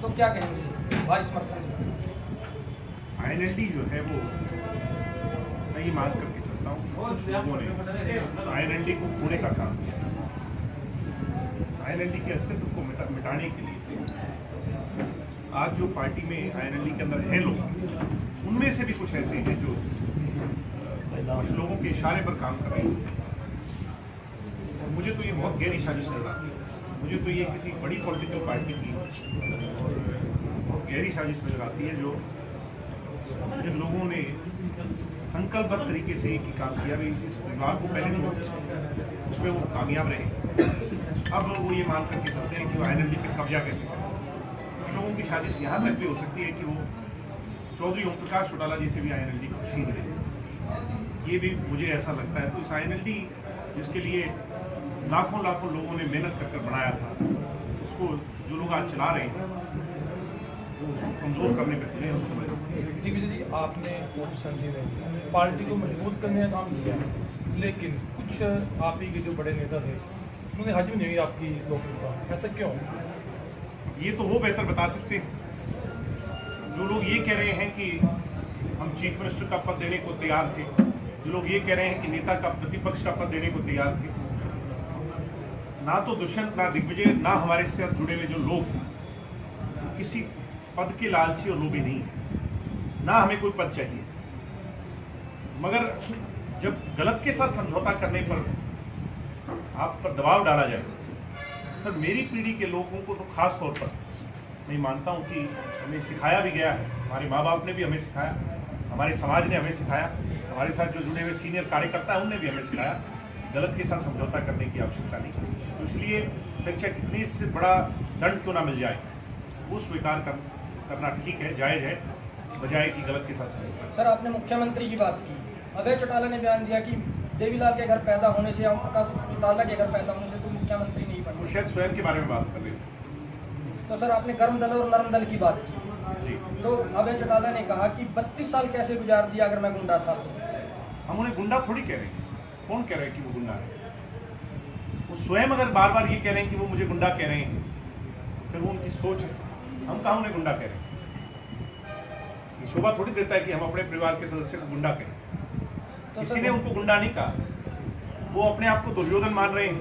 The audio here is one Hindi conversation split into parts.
तो क्या कहेंगे भारी समर्थन? INLD जो है वो मैं ये मान करके चलता हूँ कुछ लोगों ने INLD को खोने का काम किया। INLD के अस्तित्व को मिटाने के लिए आज जो पार्टी में INLD के अंदर है लोग, उनमें से भी कुछ ऐसे हैं जो कुछ लोगों के इशारे पर काम कर रहे हैं। और मुझे तो ये बहुत गहरी साजिश नजर आती है। मुझे तो ये किसी बड़ी पॉलिटिकल पार्टी की बहुत गहरी साजिश नजर आती है, जो जिन लोगों ने संकल्पबद्ध तरीके से एक ही काम किया। इस परिवार को पहले तो उसमें वो कामयाब रहे, अब लोग वो ये मान करके चलते हैं कि वो INLD पे कब्जा कैसे करें। कुछ लोगों की साजिश यहाँ तक भी हो सकती है कि वो चौधरी ओम प्रकाश चौटाला जी से भी INLD को छीन लें। ये भी मुझे ऐसा लगता है। तो इस INLD जिसके लिए लाखों लोगों ने मेहनत कर बनाया था, उसको जो लोग आज चला रहे हैं वो उसको कमज़ोर करने पर चले हैं। उसको दिग्विजय जी, आपने पोजिशन दी है, पार्टी को मजबूत करने का काम किया, लेकिन कुछ आप ही के जो बड़े नेता थे उन्होंने हजम नहीं हुई आपकी लोकप्रियता, ऐसा क्यों? ये तो वो बेहतर बता सकते हैं। जो लोग ये कह रहे हैं कि हम चीफ मिनिस्टर का पद देने को तैयार थे, जो लोग ये कह रहे हैं कि नेता का प्रतिपक्ष का पद देने को तैयार थे, ना तो दुष्यंत, ना दिग्विजय, ना हमारे साथ जुड़े हुए जो लोग हैं, किसी पद के लालची और लोभी नहीं है, ना हमें कोई पद चाहिए। मगर जब गलत के साथ समझौता करने पर आप पर दबाव डाला जाए, सर मेरी पीढ़ी के लोगों को तो खास तौर पर मैं मानता हूं कि हमें सिखाया भी गया है, हमारे माँ बाप ने भी हमें सिखाया, हमारे समाज ने हमें सिखाया, हमारे साथ जो जुड़े हुए सीनियर कार्यकर्ता हैं उनने भी हमें सिखाया, गलत के साथ समझौता करने की आवश्यकता नहीं। तो इसलिए चाहे कितनी से बड़ा दंड क्यों ना मिल जाए, वो स्वीकार करना ठीक है, जायज़ है, बजाय कि गलत के साथ समझौता। सर, आपने मुख्यमंत्री की बात की। अभय चौटाला ने बयान दिया कि देवीलाल के घर पैदा होने से, ओम प्रकाश चौटाला के घर पैदा होने से कोई मुख्यमंत्री नहीं बने। वो शायद स्वयं के बारे में बात कर रहे थे। तो सर, आपने गर्म दल और नरम दल की बात की जी। तो अभय चौटाला ने कहा कि 32 साल कैसे गुजार दिया अगर मैं गुंडा था। हम उन्हें गुंडा थोड़ी कह रहे हैं। कौन कह रहा है कि वो गुंडा है? वो स्वयं अगर बार बार ये कह रहे हैं कि वो मुझे गुंडा कह रहे हैं, फिर वो उनकी सोच है। हम कहाँ उन्हें गुंडा कह रहे हैं? ये शोभा थोड़ी देता है कि हम अपने परिवार के सदस्य को गुंडा कहें। तो किसी ने उनको गुंडा नहीं कहा, वो अपने आप को दुर्योधन मान रहे हैं।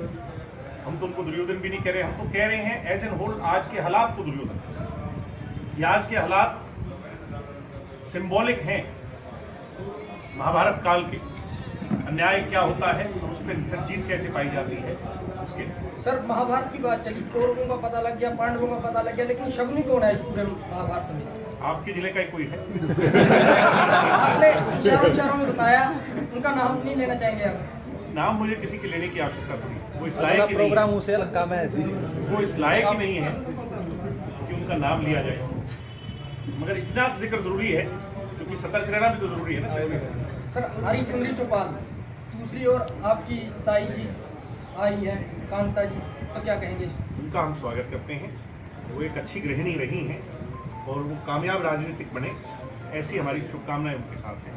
हम तो उनको दुर्योधन भी नहीं कह रहे, हम तो कह रहे हैं एज एन होल आज के हालात को दुर्योधन। ये आज के हालात सिंबॉलिक हैं महाभारत काल के। अन्याय क्या होता है, उस पर जीत कैसे पाई जाती है उसके। सर, महाभारत की बात चली, कौरवों का पता लग गया, पांडवों का पता लग गया, लेकिन शकुनी कौन है इस पूरे महाभारत में? आपके जिले का ही कोई है? आपने इशारों में बताया, उनका नाम नहीं लेना चाहेंगे आप? नाम मुझे किसी के लेने की आवश्यकता थोड़ी, वो इस लायक ही प्रोग्राम नहीं उसे लगता है, वो इस लायक ही नहीं है कि उनका नाम लिया जाए। मगर इतना जिक्र जरूरी है क्योंकि सतर्क रहना भी तो जरूरी है ना। सर, हरी चुनरी चौपाल, दूसरी ओर आपकी ताई जी आई है, कांता जी, तो क्या कहेंगे? उनका हम स्वागत करते हैं। वो एक अच्छी गृहिणी रही हैं और वो कामयाब राजनीतिक बने, ऐसी हमारी शुभकामनाएं उनके साथ हैं।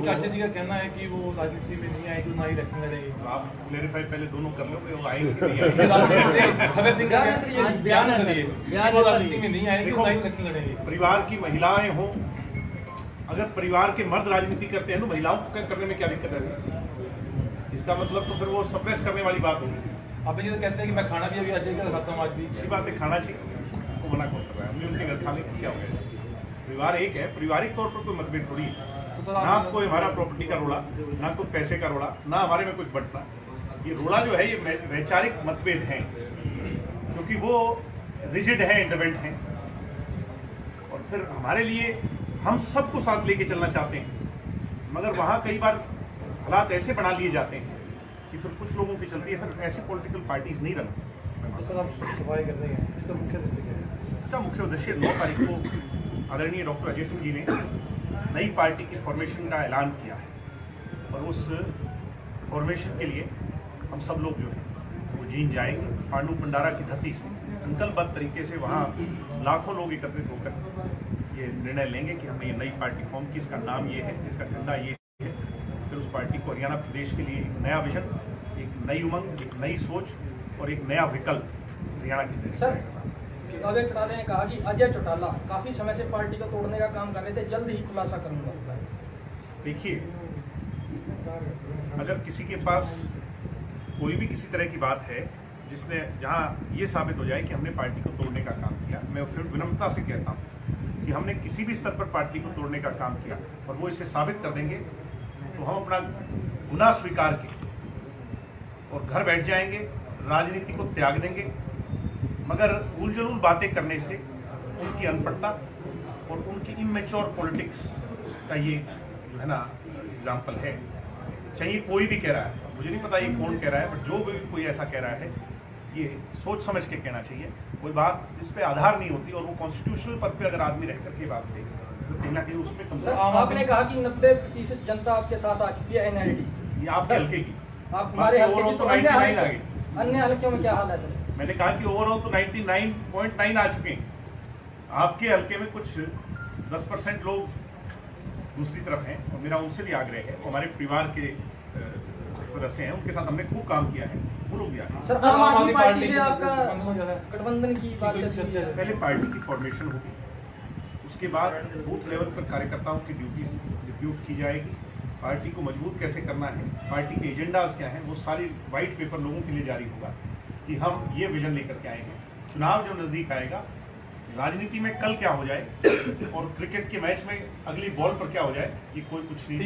अजय जी का कहना है कि वो राजनीति में नहीं आएगी, ना ही इलेक्शन लड़ेगी। आप क्लेरिफाई पहले दोनों कर लो कि वो आएंगे कि नहीं आएंगे। भगत सिंह का बयान है, वो राजनीति में नहीं आएगी, ना ही इलेक्शन लड़ेगी। परिवार की महिलाएं हों, अगर परिवार के मर्द राजनीति करते हैं तो महिलाओं को करने में क्या दिक्कत है? इसका मतलब तो फिर वो सप्रेस करने वाली बात होगी। अब जी तो कहते हैं कि मैं खाना भी अभी अजय का खाता हूँ आज भी। अच्छी बात है, खाना चाहिए, वो मना कौन कर रहा है? हमने उनके घर खाने क्या हो गया? परिवार एक है, पारिवारिक तौर पर कोई मतभेद थोड़ी है। तो सर, ना कोई हमारा प्रॉपर्टी का रोड़ा, ना कोई पैसे का रोड़ा, ना हमारे में कुछ बंटना। ये रोड़ा जो है ये वैचारिक मतभेद हैं, क्योंकि वो रिजिड है, इंडिपेंडेंट हैं, और फिर हमारे लिए हम सबको साथ लेके चलना चाहते हैं, मगर वहाँ कई बार हालात ऐसे बना लिए जाते हैं कि फिर कुछ लोगों की चलती है। फिर ऐसी पॉलिटिकल पार्टीज नहीं रहा। तो सर, आप सफाई कर रहे हैं, इसका मुख्य उद्देश्य क्या है? इसका मुख्य उद्देश्य 9 तारीख को आदरणीय डॉक्टर अजय सिंह जी ने नई पार्टी की फॉर्मेशन का ऐलान किया है, और उस फॉर्मेशन के लिए हम सब लोग जो है वो जीन जाएंगे। पांडु भंडारा की धरती से संकल्पबद्ध तरीके से वहाँ लाखों लोग एकत्रित होकर ये निर्णय लेंगे कि हमने ये नई पार्टी फॉर्म की, इसका नाम ये है, इसका झंडा ये है। फिर उस पार्टी को हरियाणा प्रदेश के लिए एक नया विजन, एक नई उमंग, एक नई सोच और एक नया विकल्प हरियाणा की तरफ। सर, अजय चौटाला ने कहा कि अजय चौटाला काफी समय से पार्टी को तोड़ने का काम कर रहे थे, जल्द ही खुलासा करूंगा। देखिए, अगर किसी के पास कोई भी किसी तरह की बात है जिसने जहां ये साबित हो जाए कि हमने पार्टी को तोड़ने का काम किया, मैं फिर विनम्रता से कहता हूं कि हमने किसी भी स्तर पर पार्टी को तोड़ने का काम किया और वो इसे साबित कर देंगे तो हम अपना गुनाह स्वीकार के और घर बैठ जाएंगे, राजनीति को त्याग देंगे। मगर उलझुल बातें करने से उनकी अनपढ़ता और उनकी इमेच्योर पॉलिटिक्स का ये जो है ना एग्जाम्पल है। चाहिए कोई भी कह रहा है, मुझे नहीं पता ये कौन कह रहा है, बट जो भी कोई ऐसा कह रहा है ये सोच समझ के कहना चाहिए। कोई बात जिस पे आधार नहीं होती और वो कॉन्स्टिट्यूशनल पद पे अगर आदमी रह करके बात करे तो कहीं ना कहीं उस पर कम से कम आपने कहा कि 90% जनता आपके साथ आ चुकी है एनएलडी, ये आपके हल्के की, आप हमारे हल्के की, तो 99 आ गई। अन्य हल्कों में क्या हाल है सर? मैंने कहा कि ओवरऑल तो 99.9 आ चुके हैं। आपके हल्के में कुछ 10% लोग दूसरी तरफ हैं और मेरा उनसे भी आग्रह है, हमारे परिवार के सदस्य हैं, उनके साथ हमने खूब काम किया है, वो लोग भी आ गए। सर, आम आदमी पार्टी से आपका गठबंधन की बात चल रही है। पहले पार्टी की फॉर्मेशन होगी, उसके बाद बूथ लेवल पर कार्यकर्ताओं की ड्यूटी डिप्यूट की जाएगी। पार्टी को मजबूत कैसे करना है, पार्टी के एजेंडाज क्या हैं, वो सारी वाइट पेपर लोगों के लिए जारी होगा कि हम ये विजन लेकर के आए हैं। चुनाव जो नजदीक आएगा, राजनीति में कल क्या हो जाए और क्रिकेट के मैच में अगली बॉल पर क्या हो जाए, ये कोई कुछ नहीं।